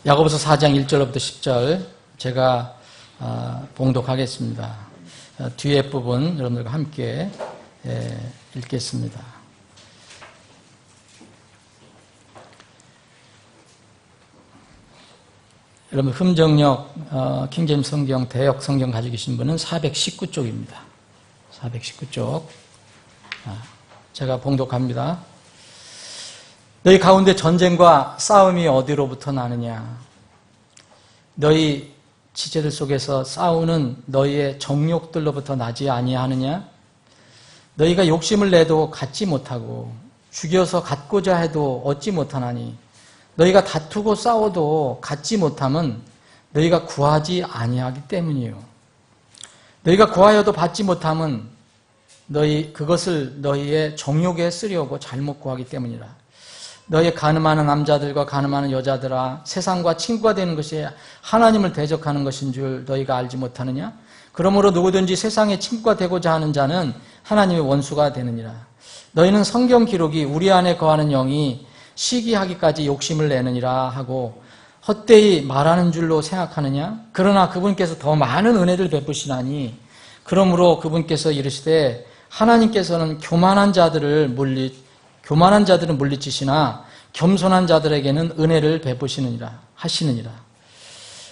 야고보서 4장 1절부터 10절 제가 봉독하겠습니다. 뒤에 부분 여러분들과 함께 읽겠습니다. 여러분 흠정역 킹제임스 성경 대역 성경 가지고 계신 분은 419쪽입니다. 419쪽 제가 봉독합니다. 너희 가운데 전쟁과 싸움이 어디로부터 나느냐? 너희 지체들 속에서 싸우는 너희의 정욕들로부터 나지 아니하느냐? 너희가 욕심을 내도 갖지 못하고 죽여서 갖고자 해도 얻지 못하나니 너희가 다투고 싸워도 갖지 못함은 너희가 구하지 아니하기 때문이요. 너희가 구하여도 받지 못함은 그것을 너희의 정욕에 쓰려고 잘못 구하기 때문이라. 너희 가늠하는 남자들과 가늠하는 여자들아, 세상과 친구가 되는 것이 하나님을 대적하는 것인 줄 너희가 알지 못하느냐? 그러므로 누구든지 세상의 친구가 되고자 하는 자는 하나님의 원수가 되느니라. 너희는 성경 기록이 우리 안에 거하는 영이 시기하기까지 욕심을 내느니라 하고 헛되이 말하는 줄로 생각하느냐? 그러나 그분께서 더 많은 은혜를 베푸시나니 그러므로 그분께서 이르시되 하나님께서는 교만한 자들은 물리치시나 겸손한 자들에게는 은혜를 베푸시느니라 하시느니라.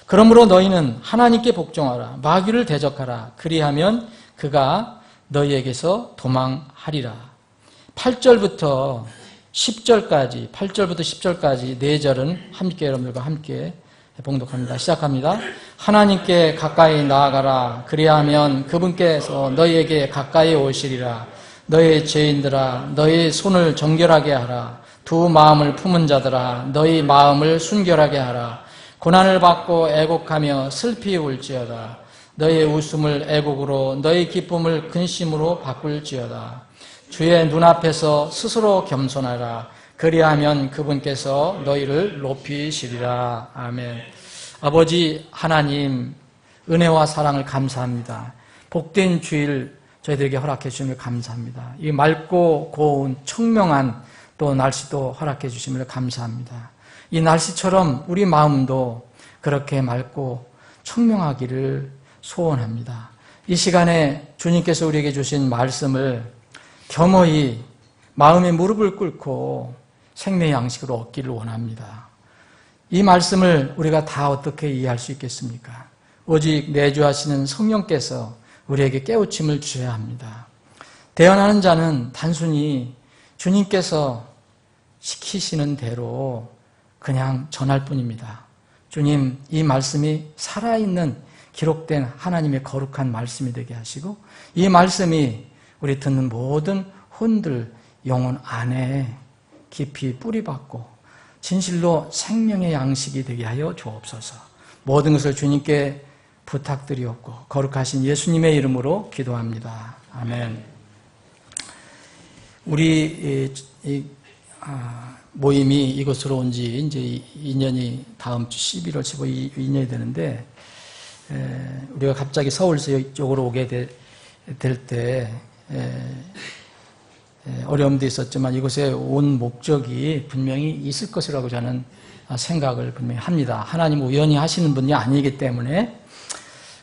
그러므로 너희는 하나님께 복종하라. 마귀를 대적하라. 그리하면 그가 너희에게서 도망하리라. 8절부터 10절까지 네 절은 함께 여러분들과 함께 봉독합니다. 시작합니다. 하나님께 가까이 나아가라. 그리하면 그분께서 너희에게 가까이 오시리라. 너희 죄인들아, 너희 손을 정결하게 하라. 두 마음을 품은 자들아, 너희 마음을 순결하게 하라. 고난을 받고 애곡하며 슬피 울지어다. 너희 웃음을 애곡으로, 너희 기쁨을 근심으로 바꿀지어다. 주의 눈앞에서 스스로 겸손하라. 그리하면 그분께서 너희를 높이시리라. 아멘. 아버지 하나님, 은혜와 사랑을 감사합니다. 복된 주일 저희들에게 허락해 주심을 감사합니다. 이 맑고 고운 청명한 또 날씨도 허락해 주심을 감사합니다. 이 날씨처럼 우리 마음도 그렇게 맑고 청명하기를 소원합니다. 이 시간에 주님께서 우리에게 주신 말씀을 겸허히 마음의 무릎을 꿇고 생명의 양식으로 얻기를 원합니다. 이 말씀을 우리가 다 어떻게 이해할 수 있겠습니까? 오직 내주하시는 성령께서 우리에게 깨우침을 주셔야 합니다. 대언하는 자는 단순히 주님께서 시키시는 대로 그냥 전할 뿐입니다. 주님, 이 말씀이 살아있는 기록된 하나님의 거룩한 말씀이 되게 하시고 이 말씀이 우리 듣는 모든 혼들 영혼 안에 깊이 뿌리박고 진실로 생명의 양식이 되게 하여 주옵소서. 모든 것을 주님께 부탁드리옵고 거룩하신 예수님의 이름으로 기도합니다. 아멘. 우리 모임이 이곳으로 온 지 이제 2년이 다음 주 11월 15일 2년이 되는데 우리가 갑자기 서울서 이쪽으로 오게 될 때 어려움도 있었지만 이곳에 온 목적이 분명히 있을 것이라고 저는 생각을 분명히 합니다. 하나님 우연히 하시는 분이 아니기 때문에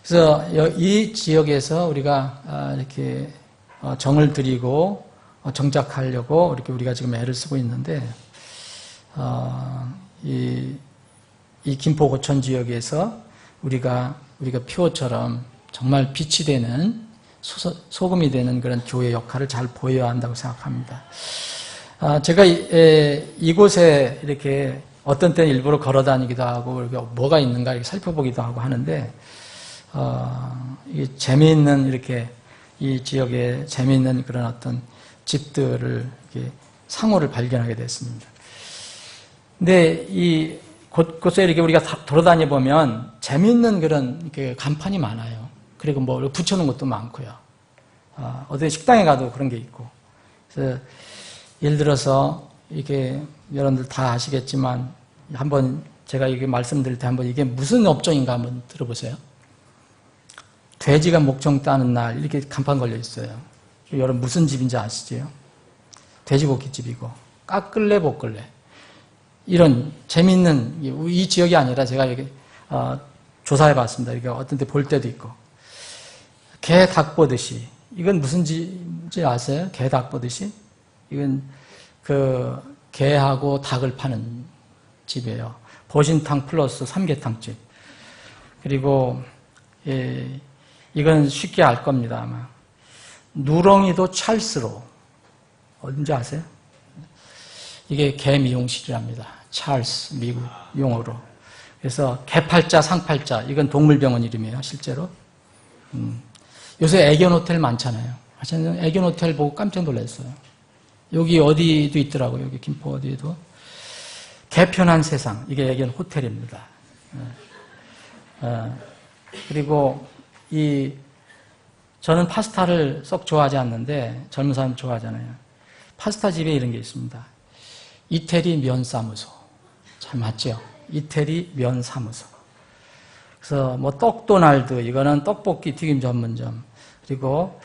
그래서 이 지역에서 우리가 이렇게 정을 들이고 정착하려고 이렇게 우리가 지금 애를 쓰고 있는데 이 김포 고천 지역에서 우리가 표처럼 정말 빛이 되는 소금이 되는 그런 교회 역할을 잘 보여야 한다고 생각합니다. 제가 이곳에 이렇게 어떤 때는 일부러 걸어 다니기도 하고 뭐가 있는가 이렇게 살펴보기도 하고 하는데 재미있는 이렇게 이 지역에 재미있는 그런 어떤 집들을 이렇게 상호를 발견하게 됐습니다. 근데 이 곳곳에 이렇게 우리가 돌아다니 보면 재미있는 그런 이렇게 간판이 많아요. 그리고 뭐 붙여놓은 것도 많고요. 어디 식당에 가도 그런 게 있고. 그래서 예를 들어서 이렇게 여러분들 다 아시겠지만 한번 제가 이게 말씀드릴 때 한번 이게 무슨 업종인가 한번 들어보세요. 돼지가 목청 따는 날 이렇게 간판 걸려 있어요. 여러분 무슨 집인지 아시죠? 돼지고기집이고 깎을래 볶을래. 이런 재미있는, 이 지역이 아니라 제가 여기 조사해 봤습니다. 이게 어떤 데 볼 때도 있고. 개 닭 보듯이. 이건 무슨 지 아세요? 개 닭 보듯이? 이건 개하고 닭을 파는 집이에요. 보신탕 플러스 삼계탕집. 그리고 이건 쉽게 알 겁니다, 아마. 누렁이도 찰스로. 어딘지 아세요? 이게 개 미용실이랍니다. 찰스, 미국 용어로. 그래서 개팔자, 상팔자, 이건 동물병원 이름이에요, 실제로. 요새 애견 호텔 많잖아요. 저는 애견 호텔 보고 깜짝 놀랐어요. 여기 어디도 있더라고요, 여기 김포 어디에도. 개편한 세상, 이게 애견 호텔입니다. 그리고 저는 파스타를 썩 좋아하지 않는데 젊은 사람 좋아하잖아요. 파스타 집에 이런 게 있습니다. 이태리 면사무소. 잘 맞죠? 이태리 면사무소. 그래서 뭐 떡도날드, 이거는 떡볶이 튀김 전문점. 그리고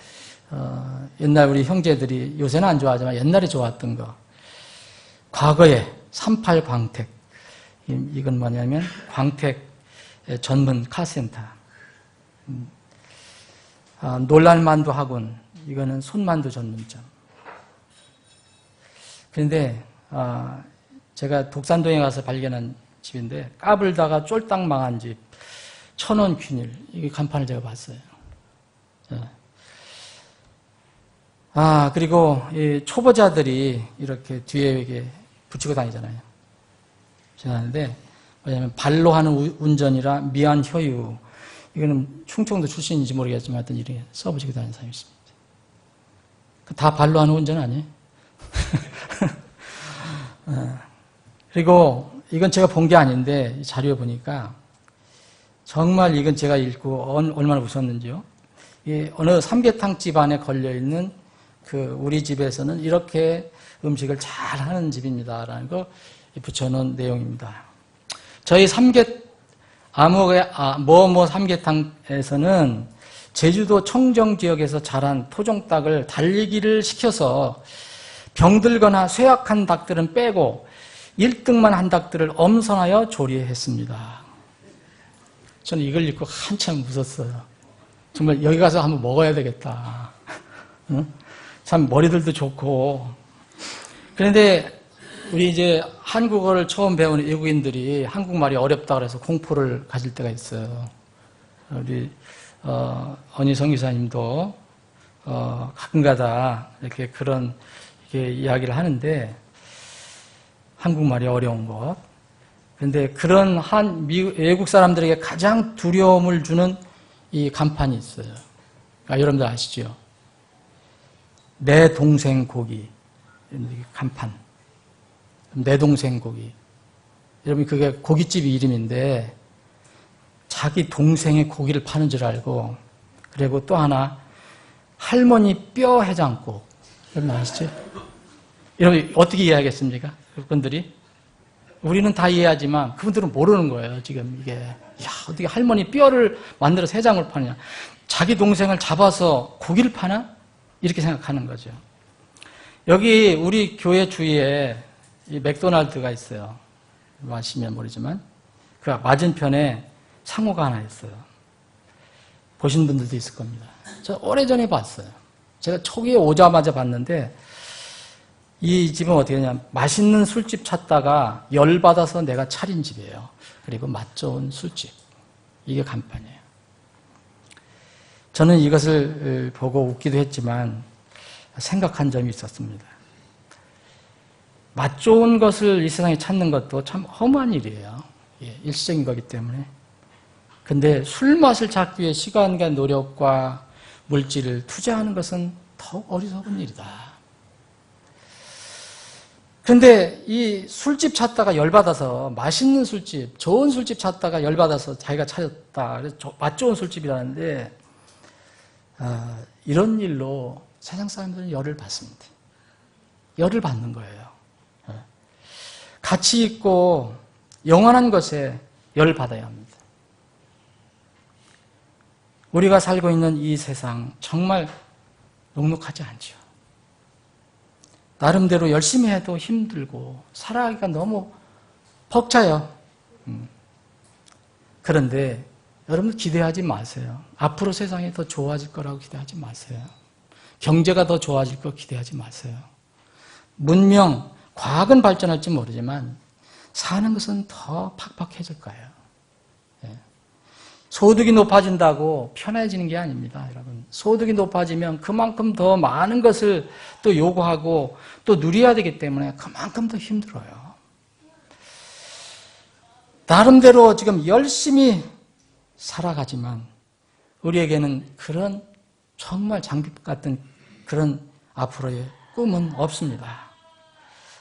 옛날 우리 형제들이 요새는 안 좋아하지만 옛날에 좋아했던 거. 과거에 38 광택. 이건 뭐냐면 광택 전문 카센터. 놀랄만두 학원. 이거는 손만두 전문점. 그런데 제가 독산동에 가서 발견한 집인데 까불다가 쫄딱 망한 집. 천원 균일. 이 간판을 제가 봤어요. 그리고 이 초보자들이 이렇게 뒤에 이렇게 붙이고 다니잖아요. 지나는데 뭐냐면 발로 하는 운전이라 미안 효유. 이거는 충청도 출신인지 모르겠지만 하여튼 이렇게 써붙이고 다니는 사람이 있습니다. 다 발로 하는 운전 아니에요? 그리고 이건 제가 본 게 아닌데 자료에 보니까 정말 이건 제가 읽고 얼마나 웃었는지요. 어느 삼계탕 집 안에 걸려있는 우리 집에서는 이렇게 음식을 잘 하는 집입니다라는 거 붙여놓은 내용입니다. 저희 뭐뭐 삼계탕에서는 제주도 청정 지역에서 자란 토종닭을 달리기를 시켜서 병들거나 쇠약한 닭들은 빼고 1등만 한 닭들을 엄선하여 조리했습니다. 저는 이걸 읽고 한참 웃었어요. 정말 여기 가서 한번 먹어야 되겠다. 응? 참 머리들도 좋고. 그런데 우리 이제 한국어를 처음 배우는 외국인들이 한국말이 어렵다 그래서 공포를 가질 때가 있어요. 우리 언희성 기사님도 가끔가다 이렇게 그런 이야기를 하는데 한국말이 어려운 것. 그런데 그런 외국 사람들에게 가장 두려움을 주는 이 간판이 있어요. 여러분들 아시죠? 내 동생 고기. 간판. 내 동생 고기. 여러분 그게 고깃집 이름인데 자기 동생의 고기를 파는 줄 알고, 그리고 또 하나 할머니 뼈 해장국. 여러분 아시죠? 여러분 어떻게 이해하겠습니까? 그분들이? 우리는 다 이해하지만 그분들은 모르는 거예요. 지금 이게 어떻게 할머니 뼈를 만들어서 해장을 파느냐. 자기 동생을 잡아서 고기를 파나? 이렇게 생각하는 거죠. 여기 우리 교회 주위에 이 맥도날드가 있어요. 아시면 모르지만 그 맞은편에 상호가 하나 있어요. 보신 분들도 있을 겁니다. 저 오래전에 봤어요. 제가 초기에 오자마자 봤는데 이 집은 어떻게 하냐, 맛있는 술집 찾다가 열받아서 내가 차린 집이에요. 그리고 맛 좋은 술집. 이게 간판이에요. 저는 이것을 보고 웃기도 했지만 생각한 점이 있었습니다. 맛 좋은 것을 이 세상에 찾는 것도 참 허무한 일이에요. 일시적인 거기 때문에. 근데 술 맛을 찾기 위해 시간과 노력과 물질을 투자하는 것은 더욱 어리석은 일이다. 근데 이 술집 찾다가 열받아서, 맛있는 술집, 좋은 술집 찾다가 열받아서 자기가 찾았다. 그래서 맛 좋은 술집이라는데, 이런 일로 세상 사람들은 열을 받습니다. 열을 받는 거예요. 가치 있고 영원한 것에 열을 받아야 합니다. 우리가 살고 있는 이 세상 정말 녹록하지 않죠. 나름대로 열심히 해도 힘들고 살아가기가 너무 벅차요. 그런데 여러분 기대하지 마세요. 앞으로 세상이 더 좋아질 거라고 기대하지 마세요. 경제가 더 좋아질 거 기대하지 마세요. 문명, 과학은 발전할지 모르지만 사는 것은 더 팍팍해질 거예요. 소득이 높아진다고 편해지는 게 아닙니다, 여러분. 소득이 높아지면 그만큼 더 많은 것을 또 요구하고 또 누려야 되기 때문에 그만큼 더 힘들어요. 나름대로 지금 열심히 살아가지만 우리에게는 그런 정말 장비 같은 그런 앞으로의 꿈은 없습니다.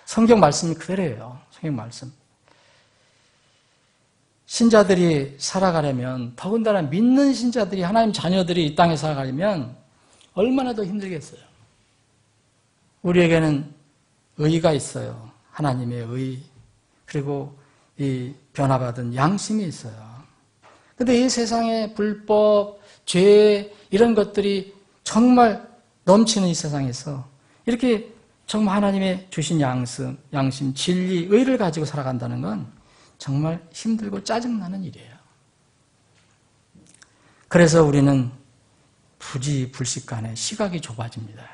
성경 말씀이 그대로예요. 성경 말씀. 신자들이 살아가려면, 더군다나 믿는 신자들이, 하나님 자녀들이 이 땅에 살아가려면 얼마나 더 힘들겠어요. 우리에게는 의가 있어요. 하나님의 의, 그리고 이 변화받은 양심이 있어요. 근데 이 세상에 불법, 죄, 이런 것들이 정말 넘치는 이 세상에서 이렇게 정말 하나님의 주신 양심, 진리, 의를 가지고 살아간다는 건 정말 힘들고 짜증나는 일이에요. 그래서 우리는 부지불식간에 시각이 좁아집니다.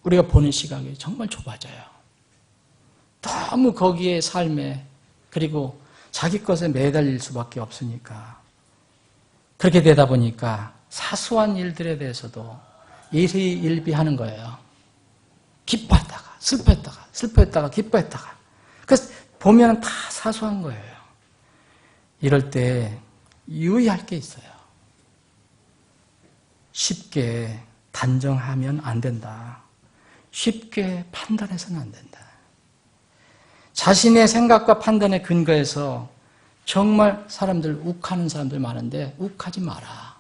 우리가 보는 시각이 정말 좁아져요. 너무 거기에 삶에, 그리고 자기 것에 매달릴 수밖에 없으니까. 그렇게 되다 보니까 사소한 일들에 대해서도 일희일비하는 거예요. 기뻐했다가 슬퍼했다가 기뻐했다가. 그래서 보면 다 사소한 거예요. 이럴 때 유의할 게 있어요. 쉽게 단정하면 안 된다. 쉽게 판단해서는 안 된다. 자신의 생각과 판단에 근거해서 정말 사람들 욱하는 사람들 많은데 욱하지 마라.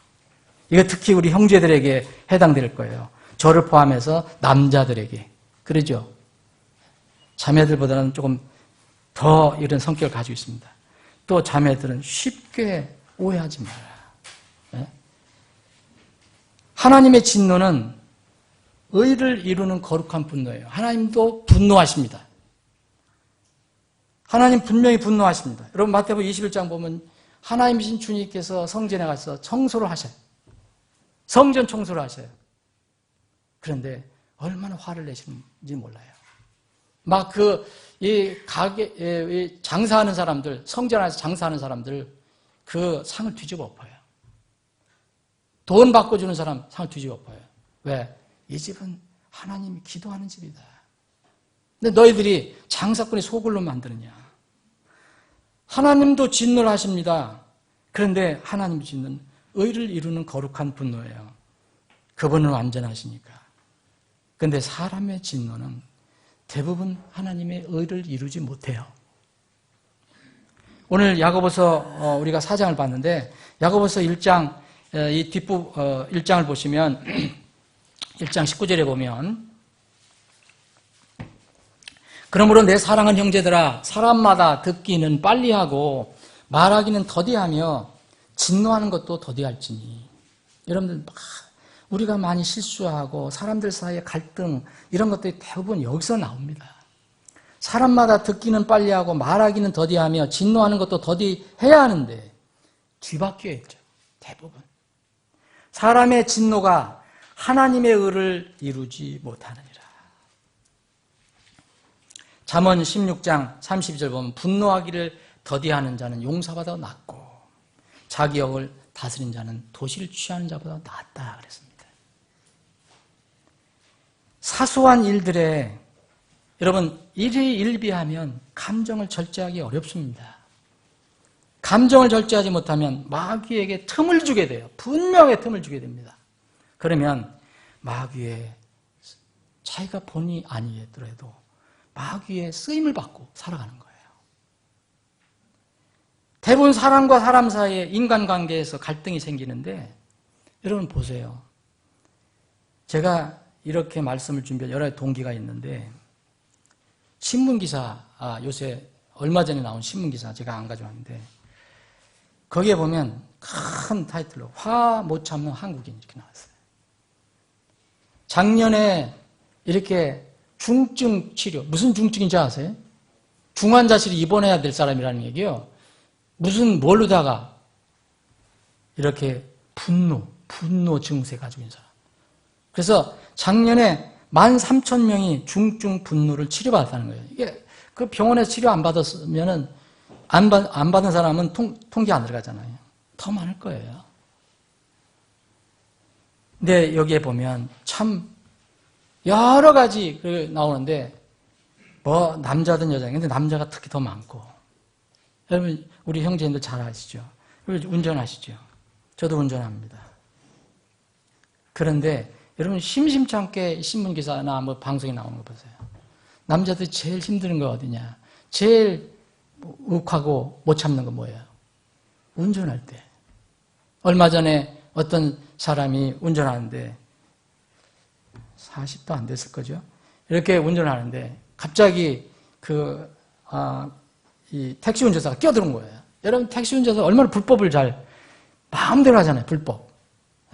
이거 특히 우리 형제들에게 해당될 거예요. 저를 포함해서 남자들에게. 그러죠? 자매들보다는 조금 더 이런 성격을 가지고 있습니다. 또 자매들은 쉽게 오해하지 마라. 네? 하나님의 진노는 의를 이루는 거룩한 분노예요. 하나님도 분노하십니다. 하나님 분명히 분노하십니다. 여러분 마태복음 21장 보면 하나님이신 주님께서 성전에 가서 청소를 하셔요. 성전 청소를 하셔요. 그런데 얼마나 화를 내시는지 몰라요. 막 이 가게, 장사하는 사람들, 성전 안에서 장사하는 사람들, 그 상을 뒤집어 엎어요. 돈 바꿔주는 사람 상을 뒤집어 엎어요. 왜? 이 집은 하나님이 기도하는 집이다. 근데 너희들이 장사꾼이 속을로 만드느냐. 하나님도 진노를 하십니다. 그런데 하나님 진노는 의를 이루는 거룩한 분노예요. 그분은 완전하시니까. 그런데 사람의 진노는 대부분 하나님의 의를 이루지 못해요. 오늘 야고보서 우리가 4장을 봤는데 야고보서 1장 이 뒷부 1장을 보시면 1장 19절에 보면 그러므로 내 사랑하는 형제들아 사람마다 듣기는 빨리하고 말하기는 더디하며 진노하는 것도 더디할지니. 여러분들 우리가 많이 실수하고 사람들 사이의 갈등 이런 것들이 대부분 여기서 나옵니다. 사람마다 듣기는 빨리하고 말하기는 더디하며 진노하는 것도 더디해야 하는데 뒤바뀌어 있죠. 대부분. 사람의 진노가 하나님의 의를 이루지 못하느니라. 잠언 16장 32절 보면 분노하기를 더디하는 자는 용사보다 낫고 자기 영을 다스린 자는 도시를 취하는 자보다 낫다 그랬습니다. 사소한 일들에 여러분 일희일비하면 감정을 절제하기 어렵습니다. 감정을 절제하지 못하면 마귀에게 틈을 주게 돼요. 분명히 틈을 주게 됩니다. 그러면 마귀의 자기가 본의 아니더라도 마귀의 쓰임을 받고 살아가는 거예요. 대부분 사람과 사람 사이에 인간관계에서 갈등이 생기는데 여러분 보세요. 제가 이렇게 말씀을 준비한 여러 동기가 있는데 신문기사, 요새 얼마 전에 나온 신문기사 제가 안 가져왔는데 거기에 보면 큰 타이틀로 화 못 참는 한국인 이렇게 나왔어요. 작년에 이렇게 중증 치료, 무슨 중증인지 아세요? 중환자실에 입원해야 될 사람이라는 얘기예요. 무슨 뭘로다가 이렇게 분노 증세 가지고 있는 사람. 그래서 작년에 13,000명이 중증 분노를 치료받았다는 거예요. 이게 그 병원에서 치료 안 받았으면은 안 받은 사람은 통계 안 들어가잖아요. 더 많을 거예요. 근데 여기에 보면 참 여러 가지 나오는데 뭐 남자든 여자든 근데 남자가 특히 더 많고 여러분 우리 형제님들 잘 아시죠? 운전하시죠? 저도 운전합니다. 그런데 여러분 심심치 않게 신문기사나 뭐 방송에 나오는 거 보세요. 남자들이 제일 힘든 거 어디냐? 제일 욱하고 못 참는 거 뭐예요? 운전할 때. 얼마 전에 어떤 사람이 운전하는데 40도 안 됐을 거죠. 이렇게 운전하는데 갑자기 이 택시 운전사가 끼어드는 거예요. 여러분 택시 운전사 얼마나 불법을 잘 마음대로 하잖아요. 불법.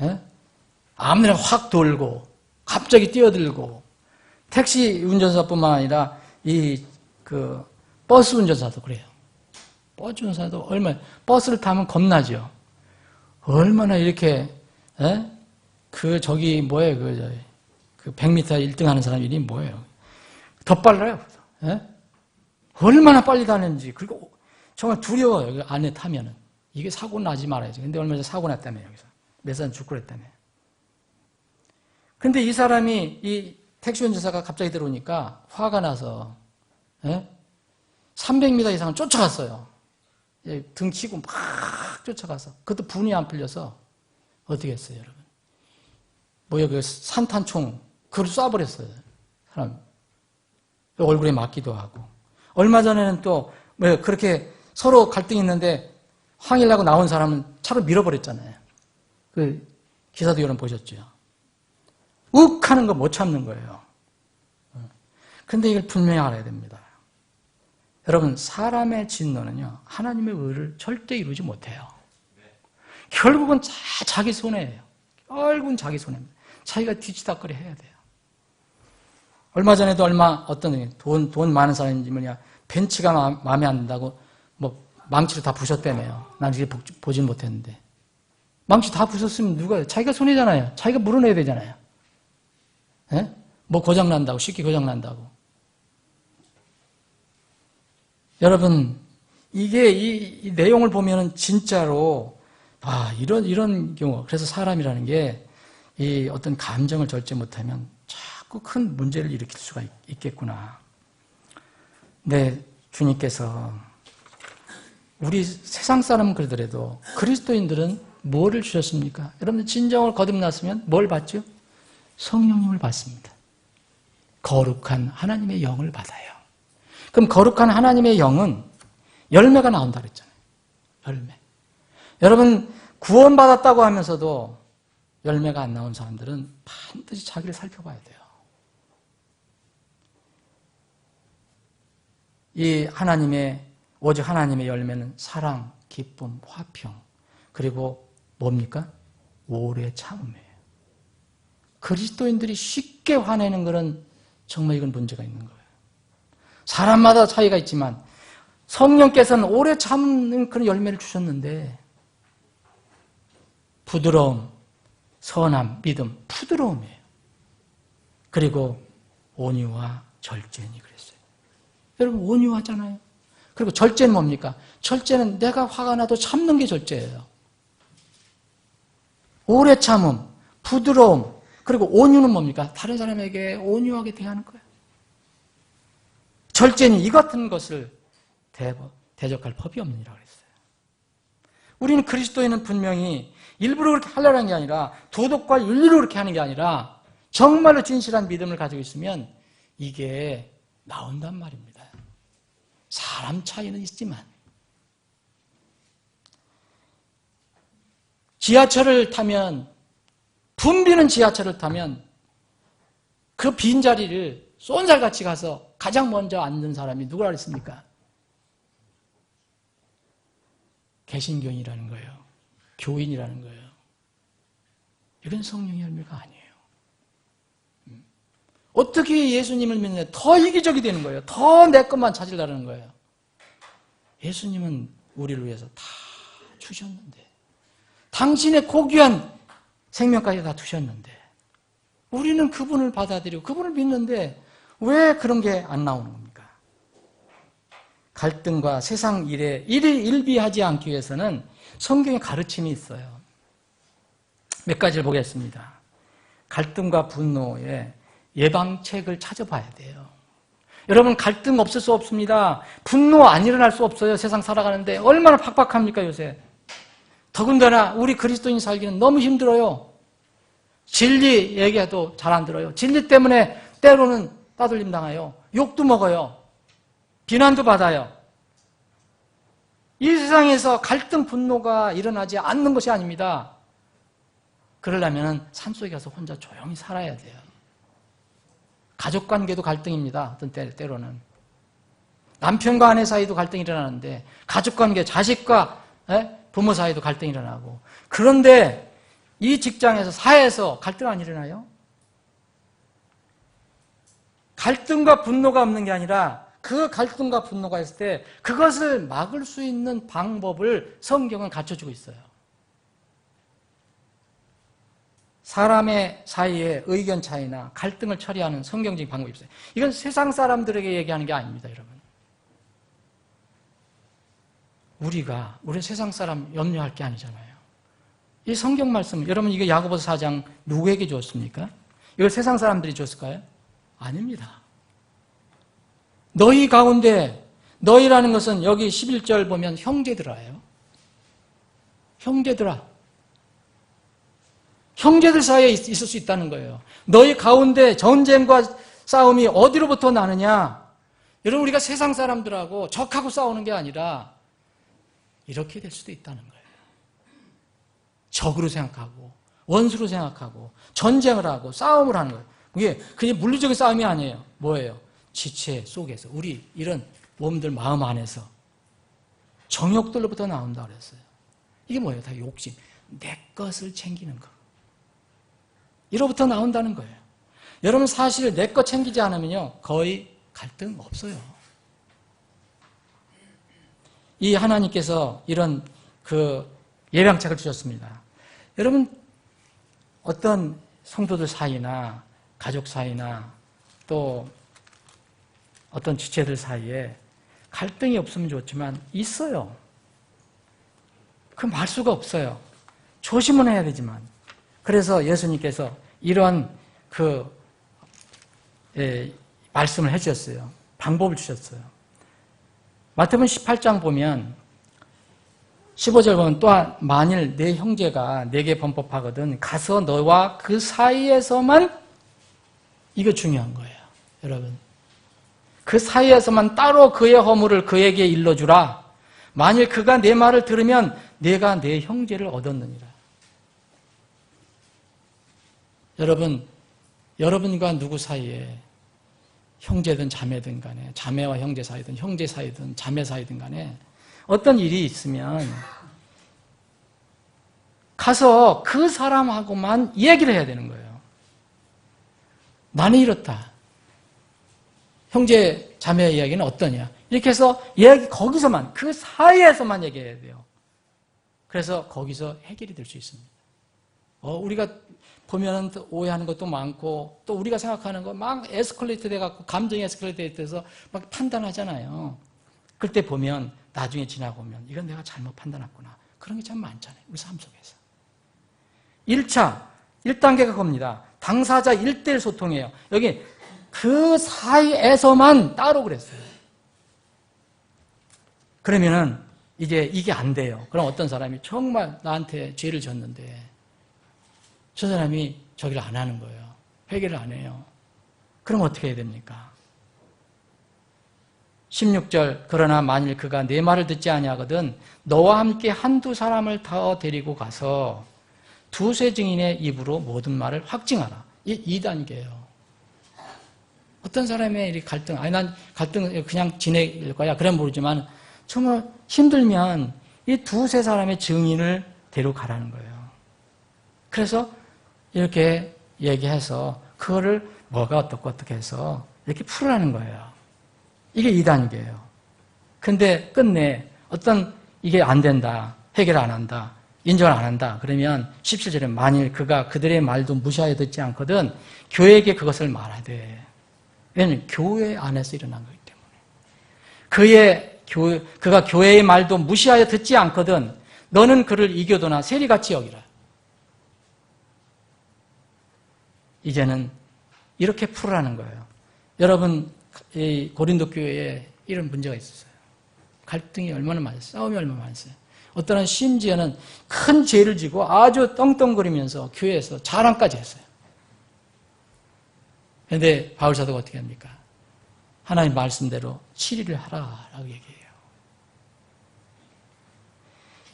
예? 아무데나 확 돌고 갑자기 뛰어들고 택시 운전사뿐만 아니라 버스 운전사도 그래요. 버스 운전사도 버스를 타면 겁나죠. 얼마나 이렇게 저기 뭐예요? 그 100m 1등 하는 사람 이름이 뭐예요? 더 빨라요. 얼마나 빨리 다니는지. 그리고 정말 두려워요. 여기 안에 타면은. 이게 사고 나지 말아야지. 근데 얼마 전에 사고 났다며, 여기서. 몇 사람 죽고 그랬다며. 근데 이 사람이, 이 택시 운전사가 갑자기 들어오니까 화가 나서, 300m 이상을 쫓아갔어요. 등 치고 막 쫓아가서. 그것도 분이 안 풀려서 어떻게 했어요, 여러분? 뭐야, 그 산탄총, 그걸 쏴버렸어요. 사람. 얼굴에 맞기도 하고. 얼마 전에는 또, 그렇게 서로 갈등이 있는데 항의하고 나온 사람은 차로 밀어버렸잖아요. 그 기사도 여러분 보셨죠? 욱 하는 거 못 참는 거예요. 근데 이걸 분명히 알아야 됩니다. 여러분, 사람의 진노는요, 하나님의 의를 절대 이루지 못해요. 결국은 자기 손해예요. 결국은 자기 손해입니다. 자기가 뒤치다거리 해야 돼요. 얼마 전에도 돈 많은 사람인지 뭐냐, 벤치가 마음에 안 든다고 뭐 망치로 다 부셨다며요. 난 이게 보진 못했는데. 망치 다 부셨으면 누가, 자기가 손해잖아요. 자기가 물어내야 되잖아요. 뭐 고장난다고, 쉽게 고장난다고. 여러분, 이게 이 내용을 보면은 진짜로, 이런 경우. 그래서 사람이라는 게 이 어떤 감정을 절제 못하면 자꾸 큰 문제를 일으킬 수가 있겠구나. 네, 주님께서 우리 세상 사람은 그러더라도 그리스도인들은 뭐를 주셨습니까? 여러분 진정을 거듭났으면 뭘 받죠? 성령님을 받습니다. 거룩한 하나님의 영을 받아요. 그럼 거룩한 하나님의 영은 열매가 나온다 그랬잖아요. 열매. 여러분 구원받았다고 하면서도 열매가 안 나온 사람들은 반드시 자기를 살펴봐야 돼요. 오직 하나님의 열매는 사랑, 기쁨, 화평, 그리고 뭡니까? 오래 참음이에요. 그리스도인들이 쉽게 화내는 것은 정말 이건 문제가 있는 거예요. 사람마다 차이가 있지만 성령께서는 오래 참는 그런 열매를 주셨는데 부드러움, 선함, 믿음, 부드러움이에요. 그리고 온유와 절제니 그랬어요. 여러분 온유하잖아요. 그리고 절제는 뭡니까? 절제는 내가 화가 나도 참는 게 절제예요. 오래 참음, 부드러움, 그리고 온유는 뭡니까? 다른 사람에게 온유하게 대하는 거예요. 절제는 이 같은 것을 대적할 법이 없느니라 그랬어요. 우리는 그리스도인은 분명히 일부러 그렇게 하려는 게 아니라 도덕과 윤리로 그렇게 하는 게 아니라 정말로 진실한 믿음을 가지고 있으면 이게 나온단 말입니다. 사람 차이는 있지만 지하철을 타면 붐비는 지하철을 타면 그 빈자리를 쏜살같이 가서 가장 먼저 앉는 사람이 누구라 그랬습니까? 개신교인이라는 거예요. 교인이라는 거예요. 이건 성령의 열매가 아니에요. 어떻게 예수님을 믿느냐 더 이기적이 되는 거예요. 더 내 것만 찾으려는 거예요. 예수님은 우리를 위해서 다 주셨는데, 당신의 고귀한 생명까지 다 두셨는데, 우리는 그분을 받아들이고 그분을 믿는데 왜 그런 게 안 나오는 겁니까? 갈등과 세상 일에 일비하지 않기 위해서는 성경의 가르침이 있어요. 몇 가지를 보겠습니다. 갈등과 분노의 예방책을 찾아봐야 돼요. 여러분, 갈등 없을 수 없습니다. 분노 안 일어날 수 없어요. 세상 살아가는데 얼마나 팍팍합니까 요새. 더군다나 우리 그리스도인 살기는 너무 힘들어요. 진리 얘기해도 잘 안 들어요. 진리 때문에 때로는 따돌림 당해요. 욕도 먹어요. 비난도 받아요. 이 세상에서 갈등, 분노가 일어나지 않는 것이 아닙니다. 그러려면 산속에 가서 혼자 조용히 살아야 돼요. 가족관계도 갈등입니다. 어떤 때로는. 남편과 아내 사이도 갈등이 일어나는데, 가족관계, 자식과 부모 사이도 갈등이 일어나고. 그런데 이 직장에서, 사회에서 갈등 안 일어나요? 갈등과 분노가 없는 게 아니라 그 갈등과 분노가 있을 때 그것을 막을 수 있는 방법을 성경은 갖춰주고 있어요. 사람의 사이에 의견 차이나 갈등을 처리하는 성경적인 방법이 있어요. 이건 세상 사람들에게 얘기하는 게 아닙니다, 여러분. 우리 세상 사람 염려할 게 아니잖아요. 이 성경 말씀, 여러분 이거 야고보서 4장 누구에게 줬습니까? 이걸 세상 사람들이 줬을까요? 아닙니다. 너희 가운데, 너희라는 것은 여기 11절 보면 형제들아예요. 형제들아. 형제들 사이에 있을 수 있다는 거예요. 너희 가운데 전쟁과 싸움이 어디로부터 나느냐? 여러분, 우리가 세상 사람들하고 적하고 싸우는 게 아니라 이렇게 될 수도 있다는 거예요. 적으로 생각하고 원수로 생각하고 전쟁을 하고 싸움을 하는 거예요. 그게 그냥 물리적인 싸움이 아니에요. 뭐예요? 지체 속에서 우리 이런 몸들 마음 안에서 정욕들로부터 나온다 그랬어요. 이게 뭐예요? 다 욕심. 내 것을 챙기는 거. 이로부터 나온다는 거예요. 여러분, 사실 내 것 챙기지 않으면요 거의 갈등 없어요. 이 하나님께서 이런 예방책을 주셨습니다. 여러분, 어떤 성도들 사이나 가족 사이나 또 어떤 지체들 사이에 갈등이 없으면 좋지만 있어요. 그 말 수가 없어요. 조심은 해야 되지만. 그래서 예수님께서 이런 말씀을 해주셨어요. 방법을 주셨어요. 마태복음 18장 보면 15절 보면 또한 만일 내 형제가 내게 범법하거든 가서 너와 그 사이에서만, 이거 중요한 거예요. 여러분, 그 사이에서만 따로 그의 허물을 그에게 일러주라. 만일 그가 내 말을 들으면 내가 내 형제를 얻었느니라. 여러분과 누구 사이에, 형제든 자매든 간에, 자매와 형제 사이든 형제 사이든 자매 사이든 간에 어떤 일이 있으면 가서 그 사람하고만 얘기를 해야 되는 거예요. 나는 이렇다. 형제 자매의 이야기는 어떠냐. 이렇게 해서 거기서만, 그 사이에서만 얘기해야 돼요. 그래서 거기서 해결이 될 수 있습니다. 우리가 보면은 오해하는 것도 많고, 또 우리가 생각하는 거 막 에스컬레이트 돼갖고, 감정이 에스컬레이트 돼서 막 판단하잖아요. 그때 보면, 나중에 지나고 오면, 이건 내가 잘못 판단했구나. 그런 게 참 많잖아요. 우리 삶 속에서. 1단계가 그겁니다. 당사자 1대1 소통이에요. 여기 그 사이에서만 따로 그랬어요. 그러면은 이제 이게 안 돼요. 그럼 어떤 사람이 정말 나한테 죄를 졌는데 저 사람이 저기를 안 하는 거예요. 회개를 안 해요. 그럼 어떻게 해야 됩니까? 16절, 그러나 만일 그가 내 말을 듣지 아니하거든 너와 함께 한두 사람을 더 데리고 가서 두세 증인의 입으로 모든 말을 확증하라. 이 2단계예요. 어떤 사람의 이 갈등, 난 갈등 그냥 지낼 거야. 그래 모르지만 정말 힘들면 이 두세 사람의 증인을 데려가라는 거예요. 그래서 이렇게 얘기해서 그거를 뭐가 어떻게 해서 이렇게 풀으라는 거예요. 이게 2단계예요. 근데 끝내 어떤 이게 안 된다, 해결 안 한다, 인정을 안 한다. 그러면 17절에 만일 그가 그들의 말도 무시하여 듣지 않거든 교회에게 그것을 말해야 돼. 왜냐하면 교회 안에서 일어난 거기 때문에. 그가 교회의 말도 무시하여 듣지 않거든 너는 그를 이교도나 세리같이 여기라. 이제는 이렇게 풀으라는 거예요. 여러분, 이 고린도 교회에 이런 문제가 있었어요. 갈등이 얼마나 많았어요. 싸움이 얼마나 많았어요. 어떠한 심지어는 큰 죄를 지고 아주 떵떵거리면서 교회에서 자랑까지 했어요. 그런데 바울 사도가 어떻게 합니까? 하나님 말씀대로 치리를 하라라고 얘기해요.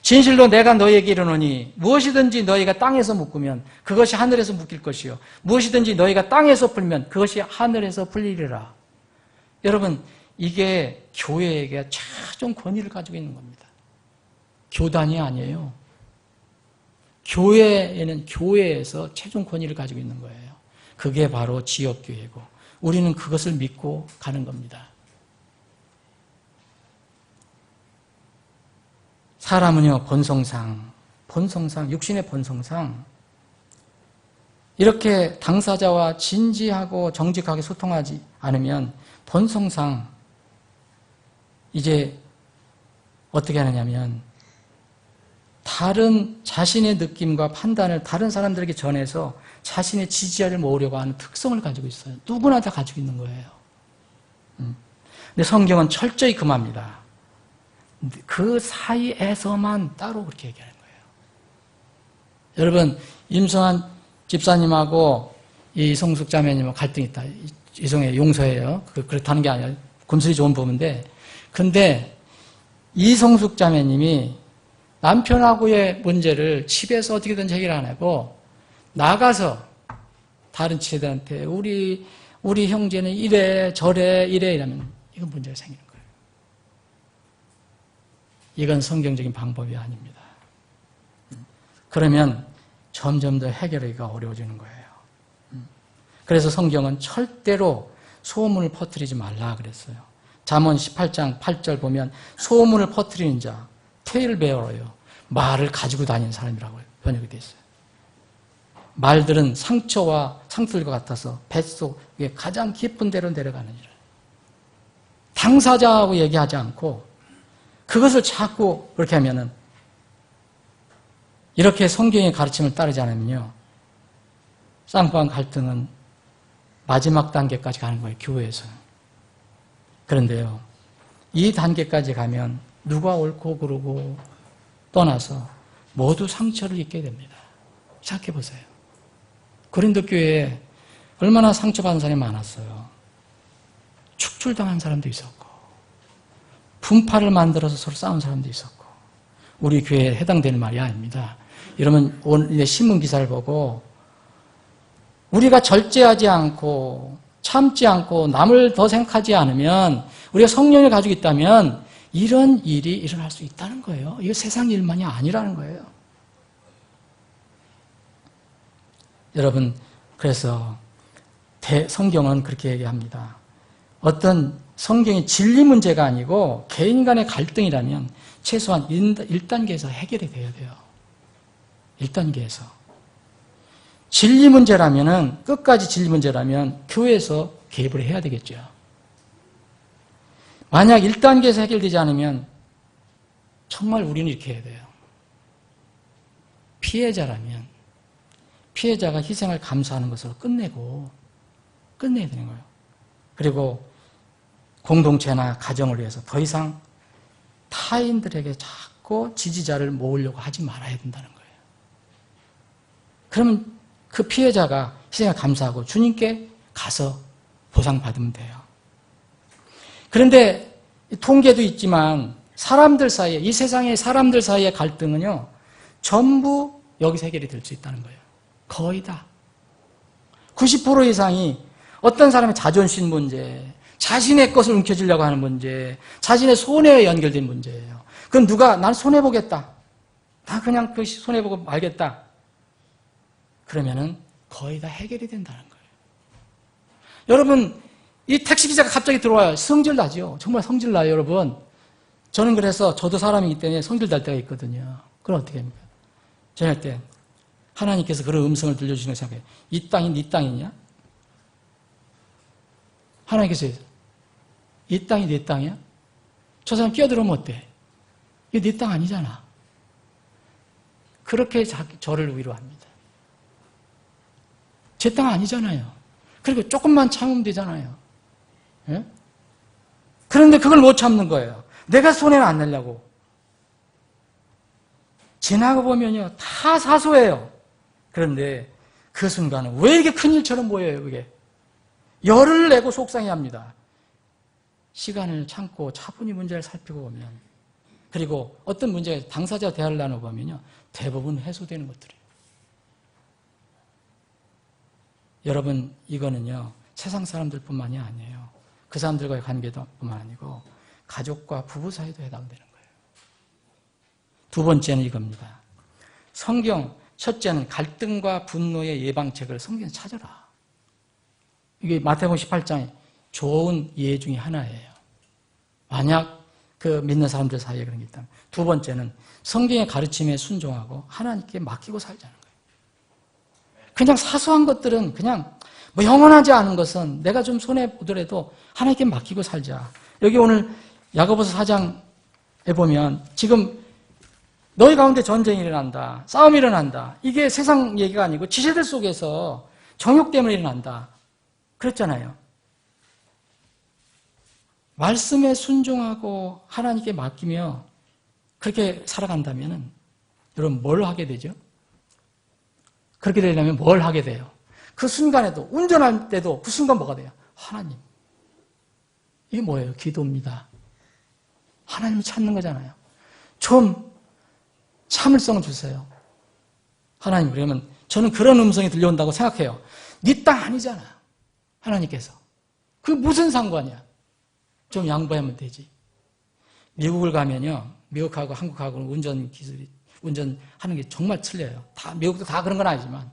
진실로 내가 너희에게 이르노니 무엇이든지 너희가 땅에서 묶으면 그것이 하늘에서 묶일 것이요 무엇이든지 너희가 땅에서 풀면 그것이 하늘에서 풀리리라. 여러분, 이게 교회에게 최종 권위를 가지고 있는 겁니다. 교단이 아니에요. 교회에는 교회에서 최종 권위를 가지고 있는 거예요. 그게 바로 지역교회고 우리는 그것을 믿고 가는 겁니다. 사람은요, 본성상, 육신의 본성상 이렇게 당사자와 진지하고 정직하게 소통하지 않으면 본성상 이제 어떻게 하느냐면 다른 자신의 느낌과 판단을 다른 사람들에게 전해서 자신의 지지자를 모으려고 하는 특성을 가지고 있어요. 누구나 다 가지고 있는 거예요. 근데 성경은 철저히 금합니다. 그 사이에서만 따로 그렇게 얘기하는 거예요. 여러분, 임성한 집사님하고 이 이성숙 자매님하고 갈등이 있다. 이성의 용서해요. 그렇다는 게 아니라 금슬이 좋은 부분인데, 근데 이성숙 자매님이 남편하고의 문제를 집에서 어떻게든 해결 안 하고 나가서 다른 지체들한테 우리 형제는 이래 저래 이래 이러면 이건 문제가 생기는 거예요. 이건 성경적인 방법이 아닙니다. 그러면 점점 더 해결하기가 어려워지는 거예요. 그래서 성경은 절대로 소문을 퍼뜨리지 말라 그랬어요. 잠언 18장 8절 보면 소문을 퍼뜨리는 자, 테일 베어러요. 말을 가지고 다니는 사람이라고 번역이 되어 있어요. 말들은 상처들과 같아서 뱃속에 가장 깊은 데로 내려가느니라. 당사자하고 얘기하지 않고 그것을 자꾸 그렇게 하면은 이렇게 성경의 가르침을 따르지 않으면요. 쌍방 갈등은 마지막 단계까지 가는 거예요. 교회에서는. 그런데요. 이 단계까지 가면 누가 옳고 그르고 떠나서 모두 상처를 입게 됩니다. 생각해 보세요. 고린도 교회에 얼마나 상처받은 사람이 많았어요. 축출당한 사람도 있었고 분파를 만들어서 서로 싸운 사람도 있었고 우리 교회에 해당되는 말이 아닙니다. 여러분 오늘 신문 기사를 보고 우리가 절제하지 않고 참지 않고 남을 더 생각하지 않으면 우리가 성령을 가지고 있다면 이런 일이 일어날 수 있다는 거예요. 이거 세상 일만이 아니라는 거예요. 여러분, 그래서 성경은 그렇게 얘기합니다. 어떤 성경이 진리 문제가 아니고 개인 간의 갈등이라면 최소한 1단계에서 해결이 돼야 돼요. 1단계에서. 진리 문제라면은, 끝까지 진리 문제라면 교회에서 개입을 해야 되겠죠. 만약 1단계에서 해결되지 않으면 정말 우리는 이렇게 해야 돼요. 피해자라면 피해자가 희생을 감수하는 것으로 끝내야 되는 거예요. 그리고 공동체나 가정을 위해서 더 이상 타인들에게 자꾸 지지자를 모으려고 하지 말아야 된다는 거예요. 그러면 그 피해자가 희생을 감수하고 주님께 가서 보상받으면 돼요. 그런데 통계도 있지만 사람들 사이에, 이 세상의 사람들 사이의 갈등은요, 전부 여기서 해결이 될 수 있다는 거예요. 거의 다. 90% 이상이 어떤 사람의 자존심 문제, 자신의 것을 움켜쥐려고 하는 문제, 자신의 손해에 연결된 문제예요. 그럼 난 손해보겠다. 나 그냥 그 손해보고 말겠다. 그러면은 거의 다 해결이 된다는 거예요. 여러분, 이 택시기사가 갑자기 들어와요. 성질 나죠? 정말 성질 나요, 여러분. 저는 그래서 저도 사람이기 때문에 성질날 때가 있거든요. 그럼 어떻게 합니까? 저녁 때 하나님께서 그런 음성을 들려주시는 거 생각해요. 이 땅이 네 땅이냐? 하나님께서 이 땅이 네 땅이야? 저 사람 끼어들으면 어때? 이게 네 땅 아니잖아. 그렇게 저를 위로합니다. 제 땅 아니잖아요. 그리고 조금만 참으면 되잖아요. 예? 그런데 그걸 못 참는 거예요. 내가 손해를 안 내려고. 지나고 보면요, 다 사소해요. 그런데 그 순간은 왜 이렇게 큰일처럼 보여요, 그게? 열을 내고 속상해합니다. 시간을 참고 차분히 문제를 살피고 보면, 그리고 어떤 문제가 당사자 대화를 나눠보면요, 대부분 해소되는 것들이에요. 여러분, 이거는요, 세상 사람들뿐만이 아니에요. 그 사람들과의 관계도 뿐만 아니고 가족과 부부 사이도 해당되는 거예요. 두 번째는 이겁니다. 성경, 첫째는 갈등과 분노의 예방책을 성경에 찾아라. 이게 마태복음 18장의 좋은 예 중에 하나예요. 만약 그 믿는 사람들 사이에 그런 게 있다면. 두 번째는 성경의 가르침에 순종하고 하나님께 맡기고 살자는 거예요. 그냥 사소한 것들은 그냥 뭐 영원하지 않은 것은 내가 좀 손해보더라도 하나님께 맡기고 살자. 여기 오늘 야고보서 4장에 보면 지금 너희 가운데 전쟁이 일어난다. 싸움이 일어난다. 이게 세상 얘기가 아니고 지체들 속에서 정욕 때문에 일어난다. 그랬잖아요. 말씀에 순종하고 하나님께 맡기며 그렇게 살아간다면 여러분 뭘 하게 되죠? 그렇게 되려면 뭘 하게 돼요? 그 순간에도 운전할 때도 그 순간 뭐가 돼요? 하나님. 이게 뭐예요? 기도입니다. 하나님을 찾는 거잖아요. 좀 참을성을 주세요. 하나님, 그러면 저는 그런 음성이 들려온다고 생각해요. 네 땅 아니잖아. 하나님께서. 그게 무슨 상관이야? 좀 양보하면 되지. 미국을 가면요. 미국하고 한국하고는 운전 기술이, 운전하는 게 정말 틀려요. 다, 미국도 다 그런 건 아니지만,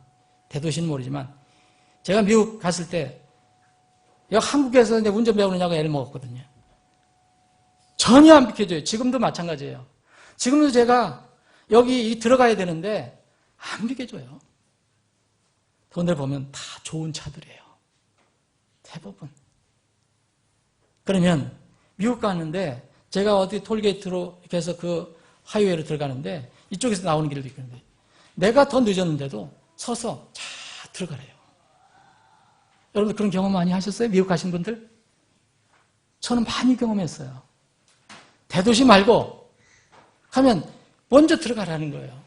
대도시는 모르지만, 제가 미국 갔을 때, 여기 한국에서 이제 운전 배우느냐고 애를 먹었거든요. 전혀 안 비켜줘요. 지금도 마찬가지예요. 지금도 제가 여기 들어가야 되는데, 안 비켜줘요. 돈을 보면 다 좋은 차들이에요. 대부분. 그러면 미국 가는데 제가 어디 톨게이트로 이렇게 해서 그 하이웨이로 들어가는데 이쪽에서 나오는 길도 있는데 내가 더 늦었는데도 서서 자 들어가래요. 여러분 그런 경험 많이 하셨어요? 미국 가신 분들? 저는 많이 경험했어요. 대도시 말고 하면 먼저 들어가라는 거예요.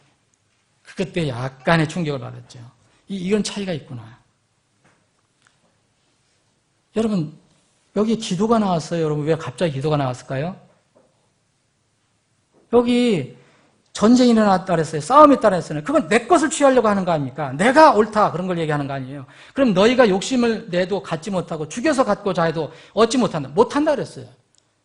그때 약간의 충격을 받았죠. 이런 차이가 있구나. 여러분 여기 기도가 나왔어요. 여러분 왜 갑자기 기도가 나왔을까요? 여기 전쟁이 일어났다 그랬어요. 싸움이 있다 그랬어요. 그건 내 것을 취하려고 하는 거 아닙니까? 내가 옳다 그런 걸 얘기하는 거 아니에요. 그럼 너희가 욕심을 내도 갖지 못하고 죽여서 갖고자 해도 얻지 못한다. 못한다 그랬어요.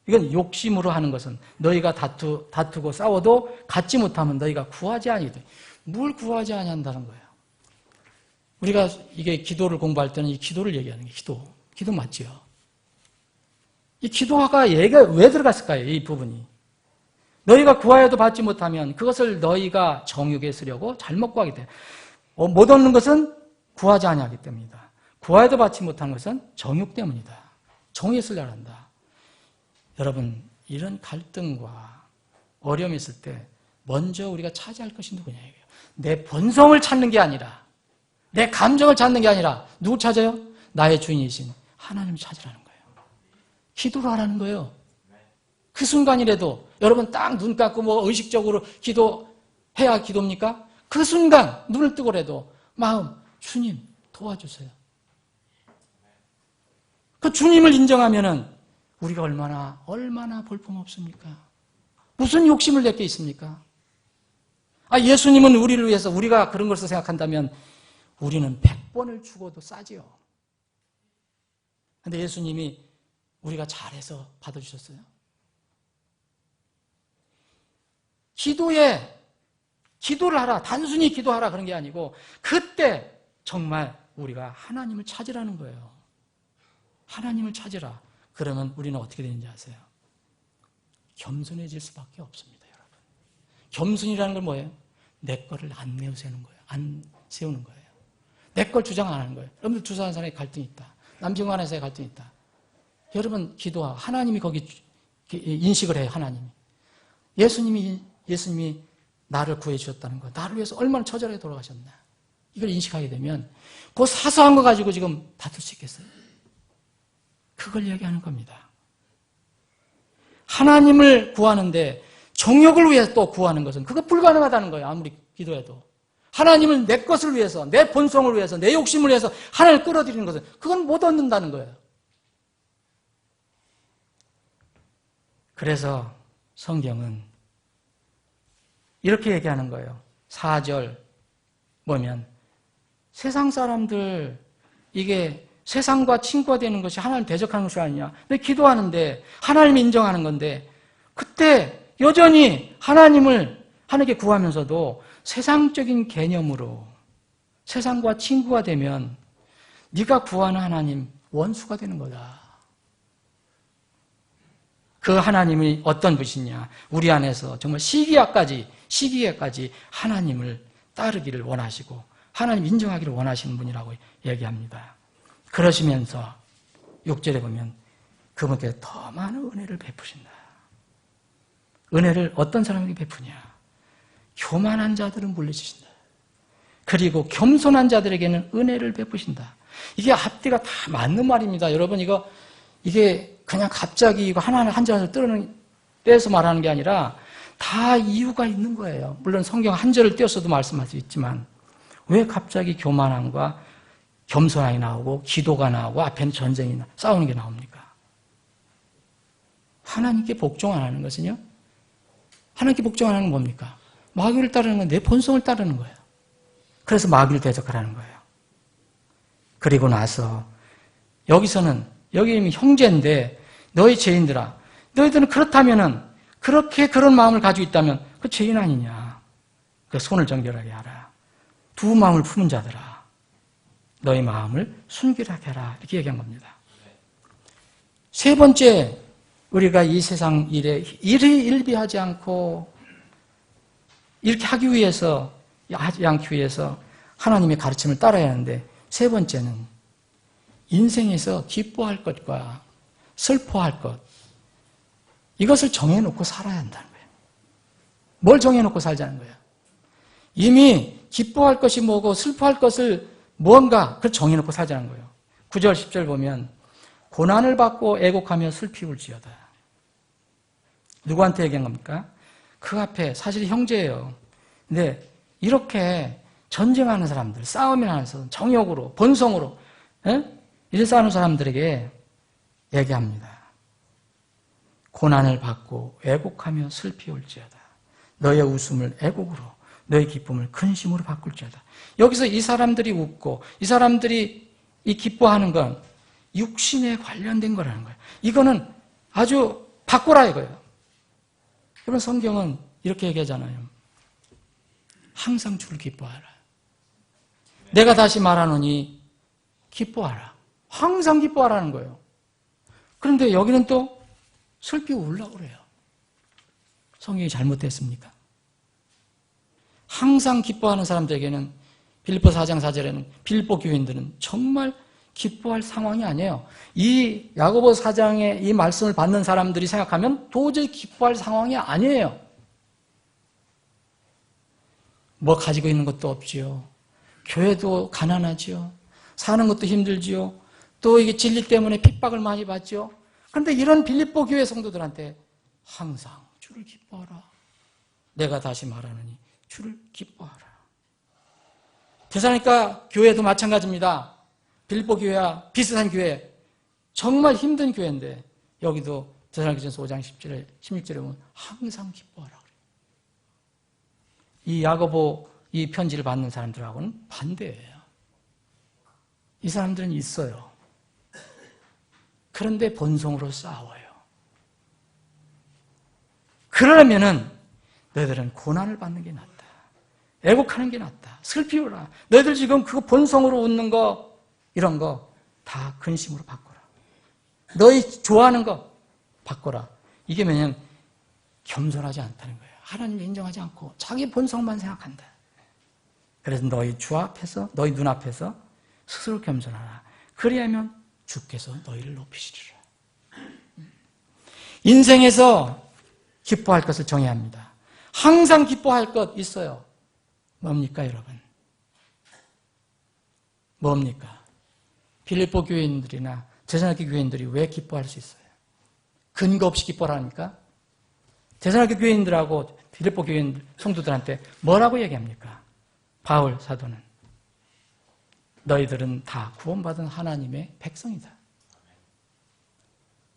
이건 욕심으로 하는 것은 너희가 다투고 싸워도 갖지 못하면 너희가 구하지 아니되 뭘 구하지 아니한다는 거예요. 우리가 이게 기도를 공부할 때는 이 기도를 얘기하는 게 기도 맞지요? 이 기도가 얘가 왜 들어갔을까요? 이 부분이. 너희가 구하여도 받지 못하면 그것을 너희가 정욕에 쓰려고 잘못 구하게 돼. 못 얻는 것은 구하지 아니하기 때문이다. 구하여도 받지 못하는 것은 정욕 때문이다. 정욕에 쓰려고 한다. 여러분 이런 갈등과 어려움이 있을 때 먼저 우리가 차지할 것이 누구냐 이거예요. 내 본성을 찾는 게 아니라 내 감정을 찾는 게 아니라 누구 찾아요? 나의 주인이신 하나님을 찾으라는 거예요. 기도를 하라는 거예요. 그 순간이라도 여러분 딱 눈 감고 뭐 의식적으로 기도해야 기도입니까? 그 순간 눈을 뜨고라도 마음 주님 도와주세요. 그 주님을 인정하면은 우리가 얼마나 볼품없습니까? 무슨 욕심을 낼 게 있습니까? 예수님은 우리를 위해서 우리가 그런 것을 생각한다면 우리는 100번을 죽어도 싸지요. 그런데 예수님이 우리가 잘해서 받아주셨어요. 기도를 하라. 단순히 기도하라 그런 게 아니고 그때 정말 우리가 하나님을 찾으라는 거예요. 하나님을 찾으라. 그러면 우리는 어떻게 되는지 아세요? 겸손해질 수밖에 없습니다, 여러분. 겸손이라는 건 뭐예요? 내 거를 안 내세우는 거예요. 안 세우는 거예요. 내 걸 주장 안 하는 거예요. 여러분들 주사하는 사람에 갈등이 있다. 남편 간에서의 갈등이 있다. 여러분 기도하고 하나님이 거기 인식을 해요. 하나님이. 예수님이 나를 구해 주셨다는 거. 나를 위해서 얼마나 처절하게 돌아가셨나. 이걸 인식하게 되면 그 사소한 거 가지고 지금 다툴 수 있겠어요? 그걸 얘기하는 겁니다. 하나님을 구하는데 정욕을 위해서 또 구하는 것은 그거 불가능하다는 거예요. 아무리 기도해도. 하나님을 내 것을 위해서, 내 본성을 위해서, 내 욕심을 위해서 하나님을 끌어들이는 것은 그건 못 얻는다는 거예요. 그래서 성경은 이렇게 얘기하는 거예요. 4절 보면 세상 사람들 이게 세상과 친구가 되는 것이 하나님 대적하는 것이 아니냐. 근데 기도하는데 하나님 인정하는 건데 그때 여전히 하나님께 구하면서도 세상적인 개념으로 세상과 친구가 되면 네가 구하는 하나님 원수가 되는 거다. 그 하나님이 어떤 분이냐. 우리 안에서 정말 시기에까지 하나님을 따르기를 원하시고 하나님 인정하기를 원하시는 분이라고 얘기합니다. 그러시면서 6절에 보면 그분께 더 많은 은혜를 베푸신다. 은혜를 어떤 사람에게 베푸냐. 교만한 자들은 물리치신다. 그리고 겸손한 자들에게는 은혜를 베푸신다. 이게 앞뒤가 다 맞는 말입니다. 여러분 이게 그냥 갑자기 이거 하나하나 한 절을 떼서 말하는 게 아니라 다 이유가 있는 거예요. 물론 성경 한 절을 떼어서도 말씀할 수 있지만 왜 갑자기 교만함과 겸손함이 나오고 기도가 나오고 앞에는 전쟁이 싸우는 게 나옵니까? 하나님께 복종 안 하는 것은요? 하나님께 복종 안 하는 건 뭡니까? 마귀를 따르는 건 내 본성을 따르는 거예요. 그래서 마귀를 대적하라는 거예요. 그리고 나서 여기서는 여기 형제인데 너희 죄인들아 너희들은 그렇다면은 그렇게 그런 마음을 가지고 있다면 그 죄인 아니냐. 그 손을 정결하게 하라. 두 마음을 품은 자들아 너희 마음을 순결하게 하라. 이렇게 얘기한 겁니다. 세 번째 우리가 이 세상 일에 일비하지 않고 이렇게 하기 위해서 하지 않기 위해서 하나님의 가르침을 따라야 하는데 세 번째는 인생에서 기뻐할 것과 슬퍼할 것 이것을 정해놓고 살아야 한다는 거예요. 뭘 정해놓고 살자는 거예요? 이미 기뻐할 것이 뭐고 슬퍼할 것을 뭔가 그걸 정해놓고 살자는 거예요. 9절 10절 보면 고난을 받고 애곡하며 슬피 울지어다. 누구한테 얘기한 겁니까? 그 앞에 사실 형제예요. 근데 이렇게 전쟁하는 사람들, 싸움이 나서 정욕으로, 본성으로 이렇게 싸우는 사람들에게 얘기합니다. 고난을 받고 애곡하며 슬피 울지어다. 너의 웃음을 애곡으로, 너의 기쁨을 근심으로 바꿀지어다. 여기서 이 사람들이 웃고 이 사람들이 이 기뻐하는 건 육신에 관련된 거라는 거예요. 이거는 아주 바꾸라 이거예요. 여러분 성경은 이렇게 얘기하잖아요. 항상 주를 기뻐하라. 내가 다시 말하노니 기뻐하라. 항상 기뻐하라는 거예요. 그런데 여기는 또 슬피 울라고 그래요. 성경이 잘못됐습니까? 항상 기뻐하는 사람들에게는 빌립보 4장 4절에는 빌립보 교인들은 정말 기뻐할 상황이 아니에요. 이 야고보 4장의 이 말씀을 받는 사람들이 생각하면 도저히 기뻐할 상황이 아니에요. 뭐 가지고 있는 것도 없지요. 교회도 가난하지요. 사는 것도 힘들지요. 또 이게 진리 때문에 핍박을 많이 받죠. 그런데 이런 빌립보 교회 성도들한테 항상 주를 기뻐하라. 내가 다시 말하노니 주를 기뻐하라. 데살로니가 교회도 마찬가지입니다. 빌립보 교회와 비슷한 교회, 정말 힘든 교회인데 여기도 데살로니가전서 5장 10절에 16절에 보면 항상 기뻐하라 그래요. 이 야고보 이 편지를 받는 사람들하고는 반대예요. 이 사람들은 있어요. 그런데 본성으로 싸워요. 그러려면은 너희들은 고난을 받는 게 낫다. 애곡하는 게 낫다. 슬피우라. 너희들 지금 그거 본성으로 웃는 거 이런 거 다 근심으로 바꿔라. 너희 좋아하는 거 바꿔라. 이게 뭐냐면 겸손하지 않다는 거예요. 하나님을 인정하지 않고 자기 본성만 생각한다. 그래서 너희 주 앞에서, 너희 눈앞에서 스스로 겸손하라. 그리하면 주께서 너희를 높이시리라. 인생에서 기뻐할 것을 정해야 합니다. 항상 기뻐할 것 있어요. 뭡니까, 여러분? 뭡니까? 빌립보 교인들이나 데살로니가 교인들이 왜 기뻐할 수 있어요? 근거 없이 기뻐하니까? 데살로니가 교인들하고 빌립보 교인 성도들한테 뭐라고 얘기합니까? 바울 사도는 너희들은 다 구원받은 하나님의 백성이다.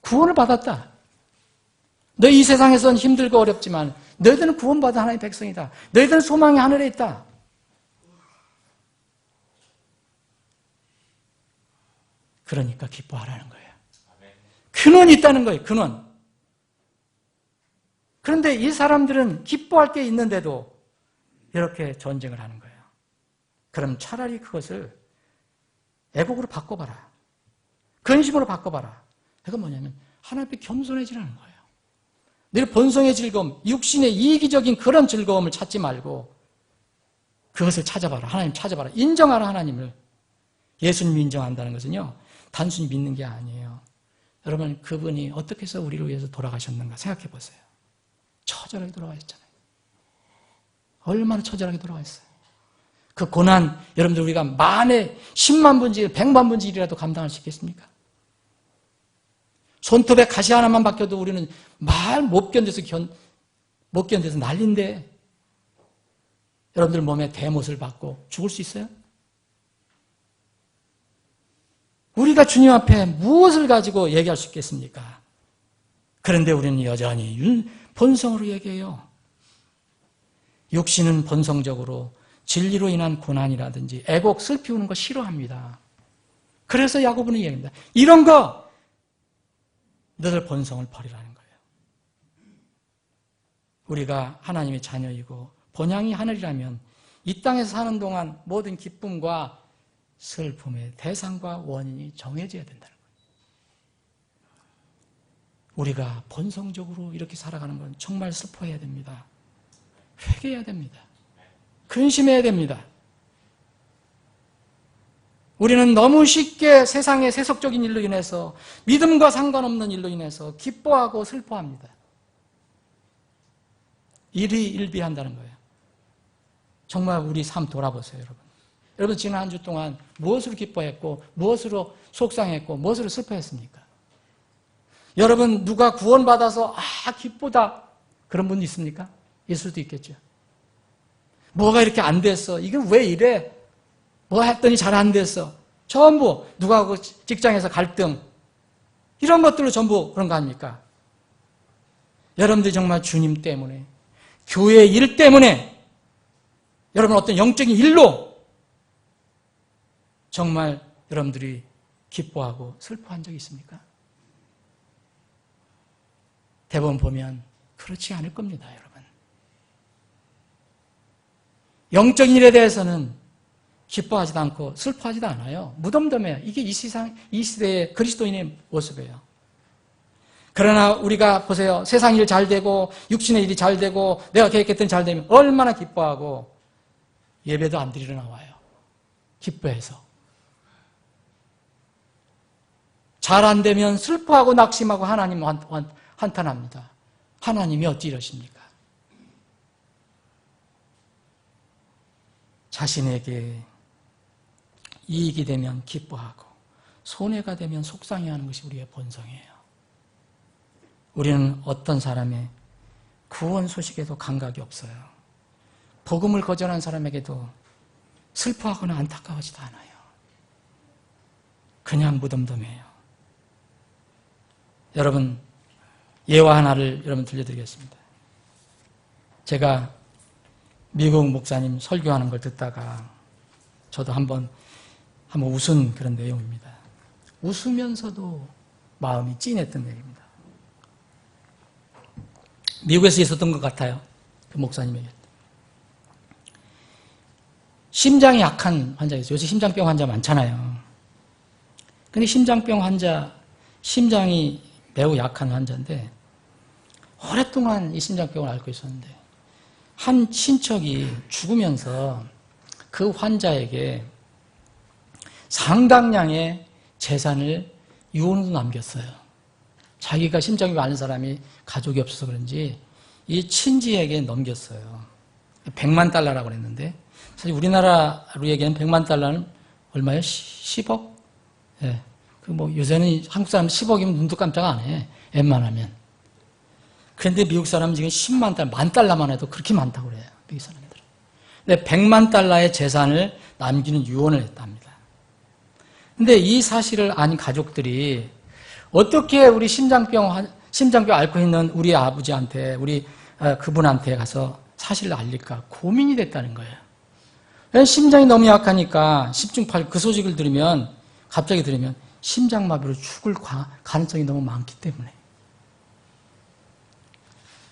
구원을 받았다. 너희 이 세상에선 힘들고 어렵지만 너희들은 구원받은 하나님의 백성이다. 너희들은 소망이 하늘에 있다. 그러니까 기뻐하라는 거예요. 근원이 있다는 거예요. 근원. 그런데 이 사람들은 기뻐할 게 있는데도 이렇게 전쟁을 하는 거예요. 그럼 차라리 그것을 애국으로 바꿔봐라. 근심으로 바꿔봐라. 그건 뭐냐면 하나님 앞에 겸손해지라는 거예요. 늘 본성의 즐거움, 육신의 이기적인 그런 즐거움을 찾지 말고 그것을 찾아봐라. 하나님 찾아봐라. 인정하라, 하나님을. 예수님 인정한다는 것은요, 단순히 믿는 게 아니에요. 여러분, 그분이 어떻게 해서 우리를 위해서 돌아가셨는가 생각해 보세요. 처절하게 돌아가셨잖아요. 얼마나 처절하게 돌아가셨어요. 그 고난, 여러분들 우리가 만에 10만 분지 100만 분지 1이라도 감당할 수 있겠습니까? 손톱에 가시 하나만 박혀도 우리는 말 못 견뎌서 난린데 여러분들 몸에 대못을 받고 죽을 수 있어요? 우리가 주님 앞에 무엇을 가지고 얘기할 수 있겠습니까? 그런데 우리는 여전히 본성으로 얘기해요. 육신은 본성적으로 진리로 인한 고난이라든지 애곡, 슬피 우는 거 싫어합니다. 그래서 야고보는 얘기합니다. 이런 거 너들 본성을 버리라는 거예요. 우리가 하나님의 자녀이고 본향이 하늘이라면 이 땅에서 사는 동안 모든 기쁨과 슬픔의 대상과 원인이 정해져야 된다는 거예요. 우리가 본성적으로 이렇게 살아가는 건 정말 슬퍼해야 됩니다. 회개해야 됩니다. 근심해야 됩니다. 우리는 너무 쉽게 세상의 세속적인 일로 인해서 믿음과 상관없는 일로 인해서 기뻐하고 슬퍼합니다. 일이 일비한다는 거예요. 정말 우리 삶 돌아보세요, 여러분. 여러분 지난 한 주 동안 무엇으로 기뻐했고 무엇으로 속상했고 무엇으로 슬퍼했습니까? 여러분 누가 구원받아서 기쁘다 그런 분 있습니까? 있을 수도 있겠죠. 뭐가 이렇게 안 됐어? 이게 왜 이래? 뭐 했더니 잘 안 됐어? 전부 누구하고 직장에서 갈등 이런 것들로 전부 그런 거 아닙니까? 여러분들이 정말 주님 때문에 교회 일 때문에 여러분 어떤 영적인 일로 정말 여러분들이 기뻐하고 슬퍼한 적이 있습니까? 대부분 보면 그렇지 않을 겁니다, 여러분. 영적인 일에 대해서는 기뻐하지도 않고 슬퍼하지도 않아요. 무덤덤해요. 이게 이 시대의 그리스도인의 모습이에요. 그러나 우리가 보세요. 세상 일 잘 되고 육신의 일이 잘 되고 내가 계획했던 잘 되면 얼마나 기뻐하고 예배도 안 드리러 나와요. 기뻐해서. 잘 안 되면 슬퍼하고 낙심하고 하나님 한탄합니다. 하나님이 어찌 이러십니까? 자신에게 이익이 되면 기뻐하고 손해가 되면 속상해하는 것이 우리의 본성이에요. 우리는 어떤 사람의 구원 소식에도 감각이 없어요. 복음을 거절한 사람에게도 슬퍼하거나 안타까워하지도 않아요. 그냥 무덤덤해요. 여러분, 예화 하나를 여러분 들려드리겠습니다. 제가 미국 목사님 설교하는 걸 듣다가 저도 한번 웃은 그런 내용입니다. 웃으면서도 마음이 찐했던 내용입니다. 미국에서 있었던 것 같아요. 그 목사님에게. 심장이 약한 환자가 있어요. 요새 심장병 환자 많잖아요. 근데 심장병 환자, 심장이 매우 약한 환자인데 오랫동안 이 심장병을 앓고 있었는데 한 친척이 죽으면서 그 환자에게 상당량의 재산을 유언으로 남겼어요. 자기가 심장병 앓는 사람이 가족이 없어서 그런지 이 친지에게 넘겼어요. 100만 달러라고 그랬는데 사실 우리나라로 얘기하면 100만 달러는 얼마예요? 10억? 예. 그 뭐 요새는 한국 사람 10억이면 눈도 깜짝 안 해. 웬만하면. 그런데 미국 사람은 지금 10만 달러, 10,000달러만 해도 그렇게 많다고 그래요. 미국 사람들은. 근데 100만 달러의 재산을 남기는 유언을 했답니다. 근데 이 사실을 안 가족들이 어떻게 우리 심장병 앓고 있는 우리 아버지한테, 그분한테 가서 사실을 알릴까 고민이 됐다는 거예요. 심장이 너무 약하니까 10중 8구 그 소식을 갑자기 들으면 심장마비로 죽을 가능성이 너무 많기 때문에.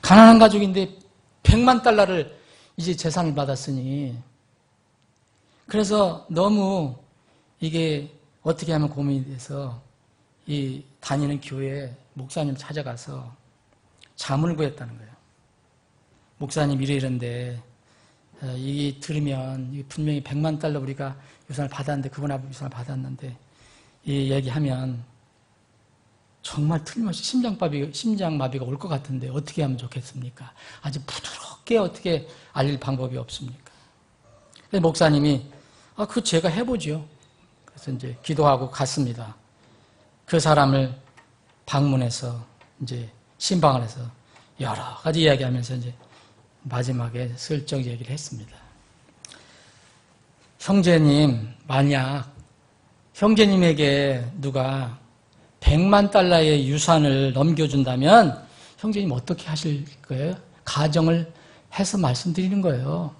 가난한 가족인데 100만 달러를 이제 재산을 받았으니 그래서 너무 이게 어떻게 하면 고민이 돼서 이 다니는 교회 목사님 찾아가서 자문을 구했다는 거예요. 목사님 이런데 이 들으면 분명히 100만 달러 우리가 유산을 받았는데 그분하고 유산을 받았는데 이 얘기하면 정말 틀림없이 심장마비가 올 것 같은데 어떻게 하면 좋겠습니까? 아주 부드럽게 어떻게 알릴 방법이 없습니까? 그래서 목사님이 그거 제가 해보죠. 그래서 이제 기도하고 갔습니다. 그 사람을 방문해서 이제 신방을 해서 여러 가지 이야기하면서 이제 마지막에 슬쩍 얘기를 했습니다. 형제님, 만약 형제님에게 누가 100만 달러의 유산을 넘겨준다면 형제님 어떻게 하실 거예요? 가정을 해서 말씀드리는 거예요.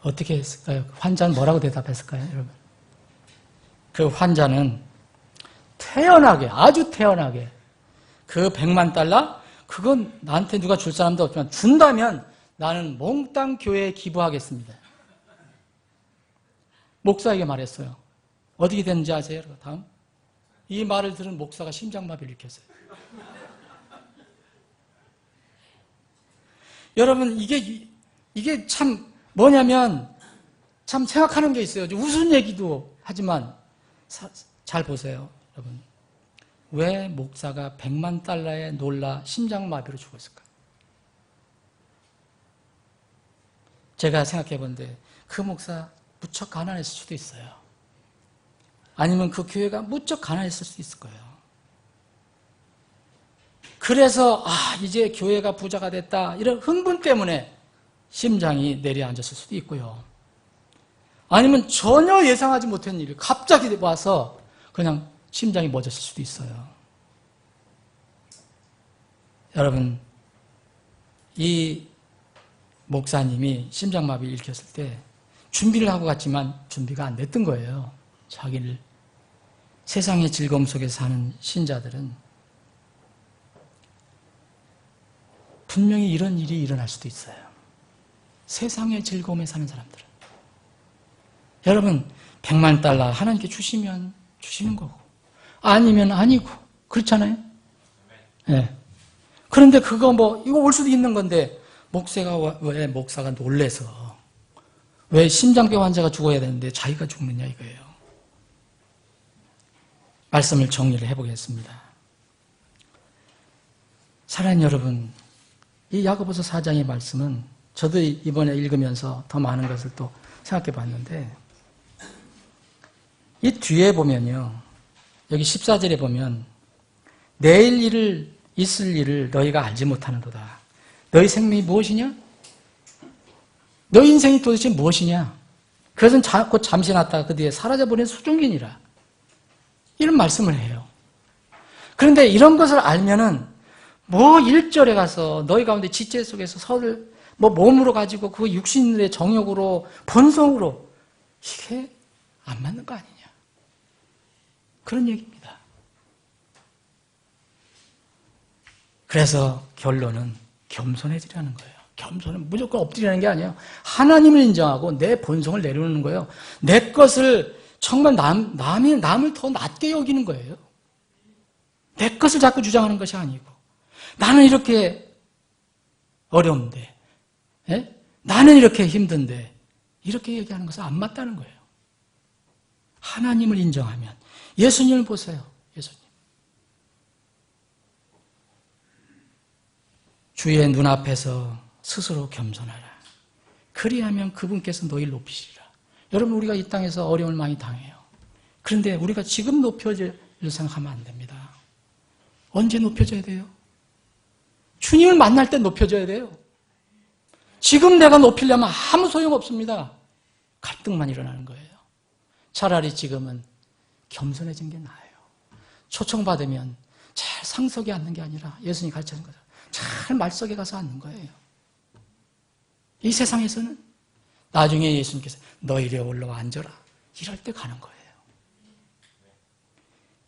어떻게 했을까요? 환자는 뭐라고 대답했을까요, 여러분? 그 환자는 아주 태연하게 그 100만 달러? 그건 나한테 누가 줄 사람도 없지만 준다면 나는 몽땅 교회에 기부하겠습니다. 목사에게 말했어요. 어떻게 됐는지 아세요? 다음. 이 말을 들은 목사가 심장마비를 일으켰어요. 여러분, 이게 참 뭐냐면 참 생각하는 게 있어요. 웃은 얘기도 하지만 잘 보세요, 여러분. 왜 목사가 100만 달러에 놀라 심장마비로 죽었을까? 제가 생각해 본데 그 목사 무척 가난했을 수도 있어요. 아니면 그 교회가 무척 가난했을 수도 있을 거예요. 그래서 이제 교회가 부자가 됐다 이런 흥분 때문에 심장이 내려앉았을 수도 있고요. 아니면 전혀 예상하지 못한 일이 갑자기 와서 그냥 심장이 멎었을 수도 있어요. 여러분, 이 목사님이 심장마비를 일으켰을 때 준비를 하고 갔지만 준비가 안 됐던 거예요. 자기를 세상의 즐거움 속에서 사는 신자들은 분명히 이런 일이 일어날 수도 있어요. 세상의 즐거움에 사는 사람들은. 여러분, 100만 달러 하나님께 주시면 주시는 거고 아니면 아니고 그렇잖아요. 네. 그런데 그거 이거 올 수도 있는 건데 왜 목사가 놀래서 왜 심장병 환자가 죽어야 되는데 자기가 죽느냐 이거예요. 말씀을 정리를 해보겠습니다. 사랑하는 여러분, 이 야고보서 4장의 말씀은 저도 이번에 읽으면서 더 많은 것을 또 생각해 봤는데 이 뒤에 보면요. 여기 14절에 보면 내일 있을 일을 너희가 알지 못하는도다. 너희 생명이 무엇이냐? 너희 인생이 도대체 무엇이냐? 그것은 곧 잠시 났다가 그 뒤에 사라져버린 수종기니라. 이런 말씀을 해요. 그런데 이런 것을 알면은 1절에 가서 너희 가운데 지체 속에서 서를 몸으로 가지고 그 육신의 정욕으로 본성으로 이게 안 맞는 거 아니냐. 그런 얘기입니다. 그래서 결론은 겸손해지라는 거예요. 겸손은 무조건 엎드리라는 게 아니에요. 하나님을 인정하고 내 본성을 내려놓는 거예요. 내 것을 정말 남을 더 낮게 여기는 거예요. 내 것을 자꾸 주장하는 것이 아니고 나는 이렇게 어려운데, 예? 나는 이렇게 힘든데, 이렇게 얘기하는 것은 안 맞다는 거예요. 하나님을 인정하면, 예수님을 보세요. 예수님. 주의 눈앞에서 스스로 겸손하라. 그리하면 그분께서 너희를 높이시리라. 여러분, 우리가 이 땅에서 어려움을 많이 당해요. 그런데 우리가 지금 높여질 생각하면 안 됩니다. 언제 높여져야 돼요? 주님을 만날 때 높여져야 돼요. 지금 내가 높이려면 아무 소용없습니다. 갈등만 일어나는 거예요. 차라리 지금은 겸손해진 게 나아요. 초청받으면 잘 상석에 앉는 게 아니라 예수님이 가르치는 거죠. 잘 말석에 가서 앉는 거예요. 이 세상에서는 나중에 예수님께서 너 이리 올라와 앉아라. 이럴 때 가는 거예요.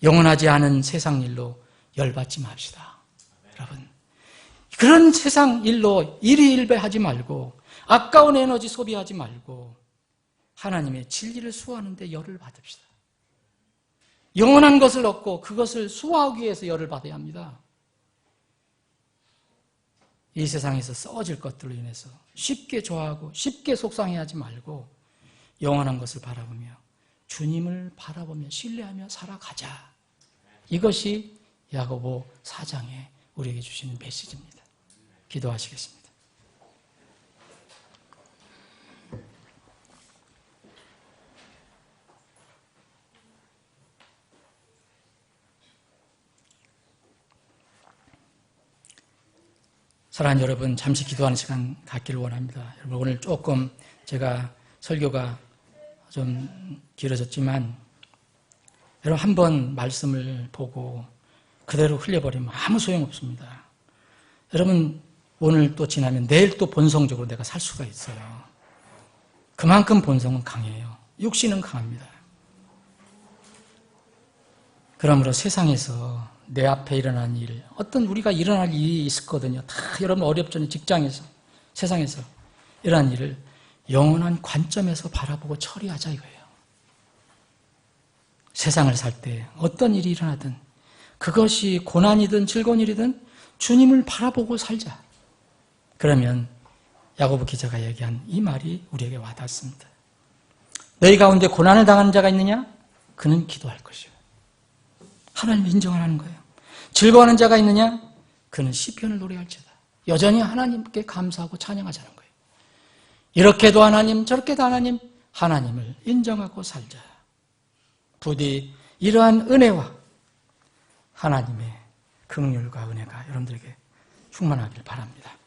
영원하지 않은 세상 일로 열받지 맙시다. 여러분, 그런 세상 일로 일희일배하지 말고 아까운 에너지 소비하지 말고 하나님의 진리를 수호하는 데 열을 받읍시다. 영원한 것을 얻고 그것을 수호하기 위해서 열을 받아야 합니다. 이 세상에서 썩어질 것들로 인해서 쉽게 좋아하고 쉽게 속상해하지 말고 영원한 것을 바라보며 주님을 바라보며 신뢰하며 살아가자. 이것이 야고보 4장에 우리에게 주시는 메시지입니다. 기도하시겠습니다. 사랑하는 여러분, 잠시 기도하는 시간 갖기를 원합니다. 여러분, 오늘 조금 제가 설교가 좀 길어졌지만 여러분, 한번 말씀을 보고 그대로 흘려버리면 아무 소용없습니다. 여러분, 오늘 또 지나면 내일 또 본성적으로 내가 살 수가 있어요. 그만큼 본성은 강해요. 육신은 강합니다. 그러므로 세상에서 내 앞에 일어난 일, 어떤 우리가 일어날 일이 있었거든요. 다 여러분 어렵잖아요. 직장에서, 세상에서 일어난 일을 영원한 관점에서 바라보고 처리하자 이거예요. 세상을 살 때 어떤 일이 일어나든 그것이 고난이든 즐거운 일이든 주님을 바라보고 살자. 그러면 야고보 기자가 얘기한 이 말이 우리에게 와닿습니다. 너희 가운데 고난을 당하는 자가 있느냐? 그는 기도할 것이요. 하나님을 인정하는 거예요. 즐거워하는 자가 있느냐? 그는 시편을 노래할지어다. 여전히 하나님께 감사하고 찬양하자는 거예요. 이렇게도 하나님, 저렇게도 하나님, 하나님을 인정하고 살자. 부디 이러한 은혜와 하나님의 긍휼과 은혜가 여러분들에게 충만하길 바랍니다.